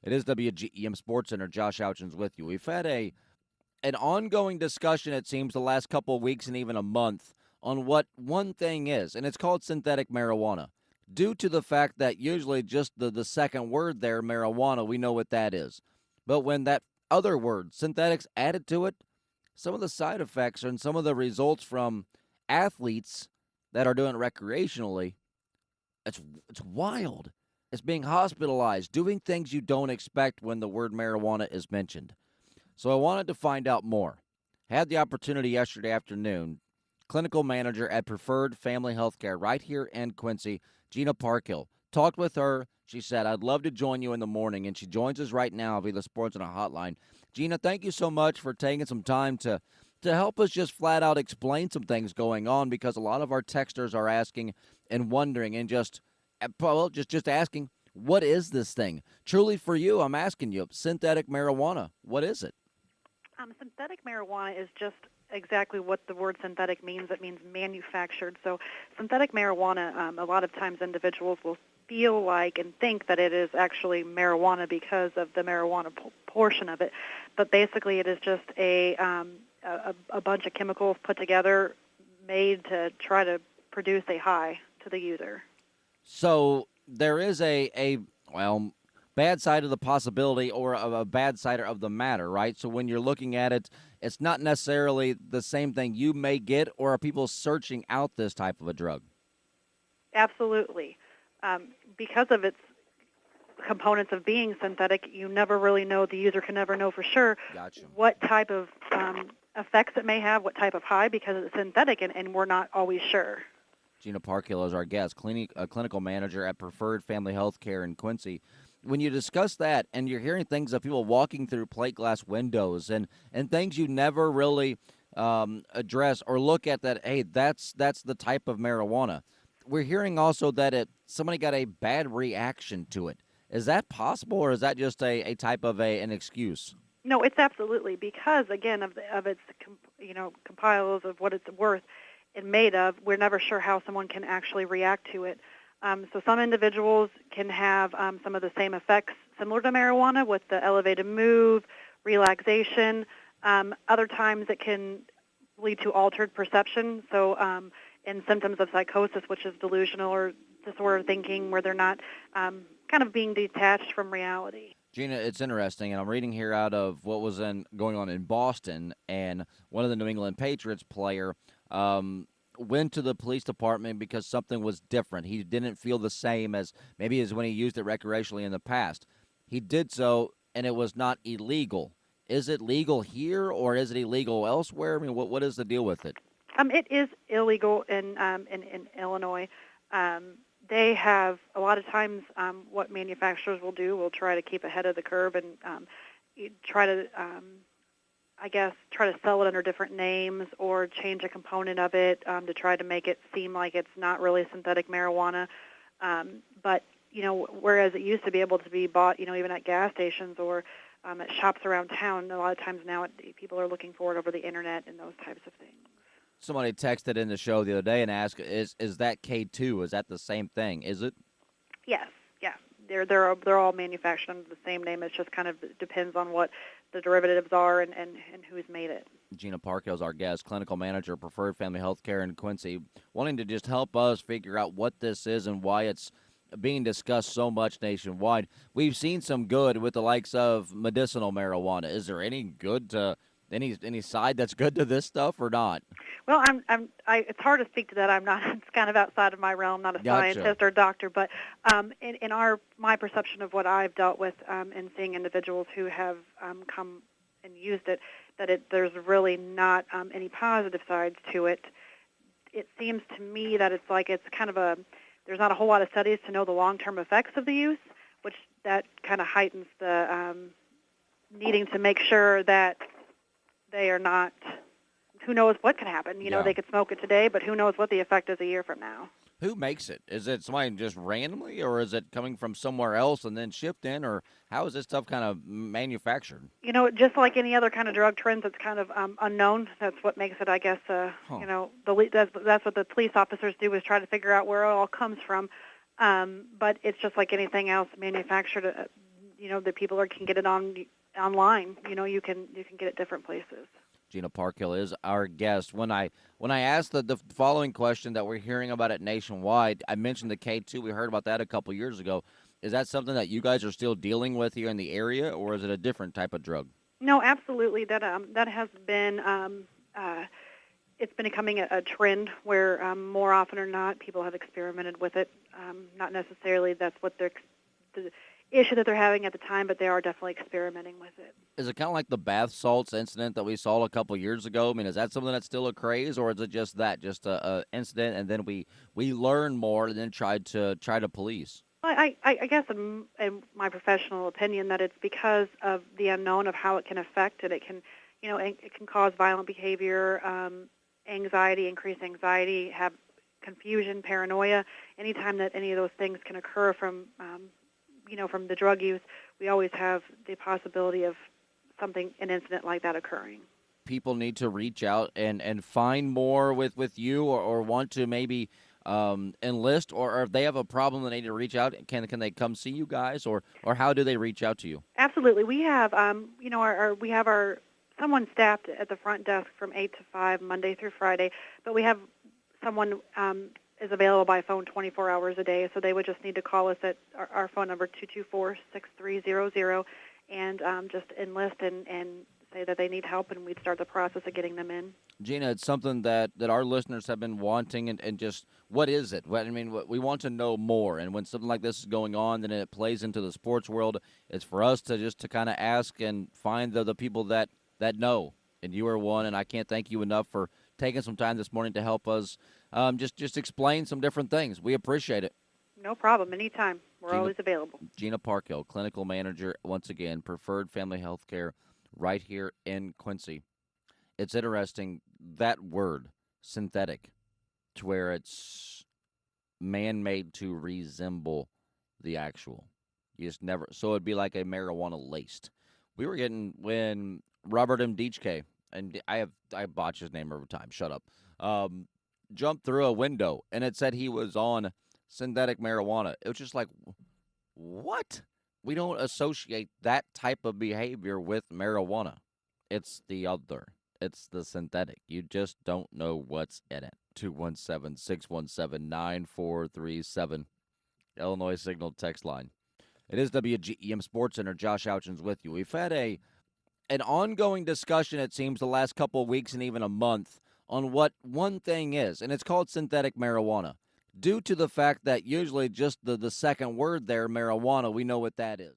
It is WGEM Sports Center. Josh Houchins with you. We've had an ongoing discussion, it seems, the last couple of weeks and even a month on what one thing is, and it's called synthetic marijuana. Due to the fact that usually just the second word there, marijuana, we know what that is. But when that other word, synthetics, added to it, some of the side effects and some of the results from athletes that are doing it recreationally, it's it's wild. It's being hospitalized, doing things you don't expect when the word marijuana is mentioned. So I wanted to find out more. Had the opportunity yesterday afternoon. Clinical manager at Preferred Family Healthcare right here in Quincy, Gina Parkhill. Talked with her. She said, I'd love to join you in the morning, and she joins us right now via the Sports on a Hotline. Gina, thank you so much for taking some time to help us just flat out explain some things going on, because a lot of our texters are asking and wondering and just asking, what is this thing? Truly for you, I'm asking you, synthetic marijuana, what is it? Synthetic marijuana is just exactly what the word synthetic means. It means manufactured. So synthetic marijuana, a lot of times individuals will feel like and think that it is actually marijuana because of the marijuana portion of it. But basically it is just a bunch of chemicals put together made to try to produce a high to the user. So there is well, bad side of the possibility or a bad side of the matter, right? So when you're looking at it, it's not necessarily the same thing you may get, or are people searching out this type of a drug? Absolutely. Because of its components of being synthetic, you never really know, the user can never know for sure Gotcha. what type of effects it may have, what type of high, because it's synthetic, and we're not always sure. Gina Parkhill is our guest, clinical manager at Preferred Family Healthcare in Quincy. When you discuss that and you're hearing things of people walking through plate glass windows and things you never really address or look at, that, hey, that's the type of marijuana. We're hearing also that somebody got a bad reaction to it. Is that possible, or is that just a type of an excuse? No, it's absolutely, because again of its compiles of what it's worth and made of. We're never sure how someone can actually react to it. So some individuals can have some of the same effects similar to marijuana with the elevated mood, relaxation. Other times it can lead to altered perception. So in symptoms of psychosis, which is delusional or disordered thinking, where they're not kind of being detached from reality. Gina, it's interesting, and I'm reading here out of what was going on in Boston, and one of the New England Patriots player went to the police department because something was different. He didn't feel the same as maybe as when he used it recreationally in the past. He did so, and it was not illegal. Is it legal here, or is it illegal elsewhere? I mean, what is the deal with it? It is illegal in Illinois. They have a lot of times what manufacturers will try to keep ahead of the curve and try to, try to sell it under different names or change a component of it to try to make it seem like it's not really synthetic marijuana. But whereas it used to be able to be bought, even at gas stations or at shops around town, a lot of times now people are looking for it over the internet and those types of things. Somebody texted in the show the other day and asked, "Is that K2? Is that the same thing? Is it?" Yes, yeah. They're all manufactured under the same name. It just kind of depends on what the derivatives are and who's made it. Gina Parkhill is our guest, clinical manager, Preferred Family Healthcare in Quincy, wanting to just help us figure out what this is and why it's being discussed so much nationwide. We've seen some good with the likes of medicinal marijuana. Is there any good to any side that's good to this stuff or not? Well, it's hard to speak to that. I'm not. It's kind of outside of my realm. Not a Gotcha. scientist or doctor, but in my perception of what I've dealt with in seeing individuals who have come and used it, there's really not any positive sides to it. It seems to me that it's kind of there's not a whole lot of studies to know the long-term effects of the use, which that kind of heightens the needing to make sure that they are not. Who knows what could happen? Yeah. They could smoke it today, but who knows what the effect is a year from now. Who makes it? Is it somebody just randomly, or is it coming from somewhere else and then shipped in, or how is this stuff kind of manufactured? Just like any other kind of drug trends, it's kind of unknown. That's what makes it, I guess, that's what the police officers do, is try to figure out where it all comes from. But it's just like anything else manufactured. that people can get it online. You can get it different places. Gina Parkhill is our guest. When I asked the following question that we're hearing about it nationwide, I mentioned the K2. We heard about that a couple years ago. Is that something that you guys are still dealing with here in the area, or is it a different type of drug? No, absolutely. That has been it's been becoming a trend where more often or not people have experimented with it. Not necessarily that's what the issue that they're having at the time, but they are definitely experimenting with it. Is it kind of like the bath salts incident that we saw a couple years ago? I mean, is that something that's still a craze, or is it just a incident, and then we learn more and then try to police? I guess in my professional opinion that it's because of the unknown of how it can affect it. It can, it can cause violent behavior, anxiety, increased anxiety, have confusion, paranoia. Anytime that any of those things can occur from from the drug use, we always have the possibility of an incident like that occurring. People need to reach out and find more with you, or want to maybe enlist, or if they have a problem they need to reach out, can they come see you guys, or how do they reach out to you? Absolutely. We have we have our someone staffed at the front desk from 8 to 5 Monday through Friday, but we have someone is available by phone 24 hours a day, so they would just need to call us at our phone number 224-6300 and just enlist and say that they need help, and we'd start the process of getting them in. Gina, it's something that our listeners have been wanting, and just what is it? We want to know more, and when something like this is going on, then it plays into the sports world. It's for us to kind of ask and find the people that know, and you are one, and I can't thank you enough for taking some time this morning to help us just explain some different things. We appreciate it. No problem. Anytime. We're always available. Gina Parkhill, clinical manager, once again, Preferred Family Health Care right here in Quincy. It's interesting, that word, synthetic, to where it's man-made to resemble the actual. You just never, so it'd be like a marijuana laced. We were getting, when Robert M. Deitchke, and I botch his name every time, shut up, jumped through a window, and it said he was on synthetic marijuana. It was just like, what? We don't associate that type of behavior with marijuana. It's the other. It's the synthetic. You just don't know what's in it. 217-617-9437. Illinois Signal text line. It is WGEM Sports Center. Josh Ouchins with you. We've had an ongoing discussion, it seems, the last couple of weeks and even a month on what one thing is, and it's called synthetic marijuana. Due to the fact that usually just the second word there, marijuana, we know what that is.